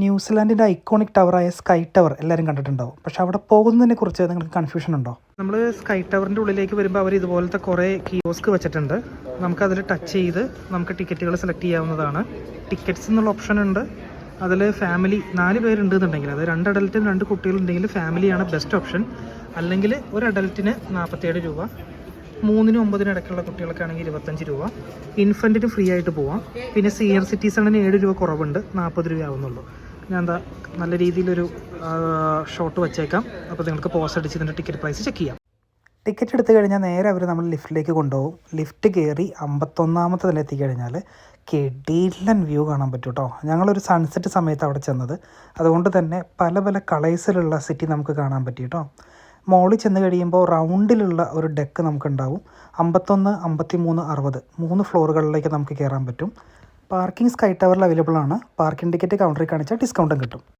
ന്യൂസിലാൻഡിൻ്റെ iconic ടവറായ sky tower എല്ലാവരും കണ്ടിട്ടുണ്ടാവും. പക്ഷെ അവിടെ പോകുന്നതിനെ കുറിച്ച് നിങ്ങൾക്ക് കൺഫ്യൂഷൻ ഉണ്ടോ? നമ്മൾ സ്കൈ ടവറിൻ്റെ ഉള്ളിലേക്ക് വരുമ്പോൾ അവർ ഇതുപോലത്തെ കുറേ കിയോസ്ക് വെച്ചിട്ടുണ്ട്. നമുക്കതിൽ ടച്ച് ചെയ്ത് നമുക്ക് ടിക്കറ്റുകൾ സെലക്ട് ചെയ്യാവുന്നതാണ്. ടിക്കറ്റ്സ് എന്നുള്ള ഓപ്ഷൻ ഉണ്ട്. അതിൽ ഫാമിലി 4 പേരുണ്ട് എന്നുണ്ടെങ്കിൽ, അത് 2 അഡൽറ്റും 2 കുട്ടികളുണ്ടെങ്കിൽ ഫാമിലിയാണ് ബെസ്റ്റ് ഓപ്ഷൻ. അല്ലെങ്കിൽ ഒരു അഡൽറ്റിന് 47 രൂപ, 3-നും 9-നും ഇടയ്ക്കുള്ള കുട്ടികൾക്കാണെങ്കിൽ 25 രൂപ, ഇൻഫൻറ്റിന് ഫ്രീ ആയിട്ട് പോവാം. പിന്നെ സീനിയർ സിറ്റിസണിന് 7 രൂപ കുറവുണ്ട്, 40 രൂപ ആവുന്നുള്ളൂ. ഞാൻ നല്ല രീതിയിലൊരു ഷോട്ട് വെച്ചേക്കാം. അപ്പോൾ നിങ്ങൾക്ക് പോസ്റ്റ് അടിച്ച് ഇതിൻ്റെ ടിക്കറ്റ് പ്രൈസ് ചെക്ക് ചെയ്യാം. ടിക്കറ്റ് എടുത്തു കഴിഞ്ഞാൽ നേരെ അവർ നമ്മൾ ലിഫ്റ്റിലേക്ക് കൊണ്ടുപോകും. ലിഫ്റ്റ് കയറി 51ാമത്തെ നില എത്തിക്കഴിഞ്ഞാൽ കിടിലൻ വ്യൂ കാണാൻ പറ്റും കേട്ടോ. ഞങ്ങളൊരു സൺസെറ്റ് സമയത്ത് അവിടെ ചെന്നത്, അതുകൊണ്ട് തന്നെ പല പല കളേഴ്സിലുള്ള സിറ്റി നമുക്ക് കാണാൻ പറ്റി കേട്ടോ. മോളിൽ ചെന്ന് കഴിയുമ്പോൾ റൗണ്ടിലുള്ള ഒരു ഡെക്ക് നമുക്കുണ്ടാവും. 51, 53, 60 3 ഫ്ലോറുകളിലേക്ക് നമുക്ക് കയറാൻ പറ്റും. പാർക്കിംഗ് സ്കൈ ടവറിൽ അവൈലബിൾ ആണ്. പാർക്കിംഗ് ടിക്കറ്റ് കൗണ്ടറിൽ കാണിച്ചാൽ ഡിസ്കൗണ്ടും കിട്ടും.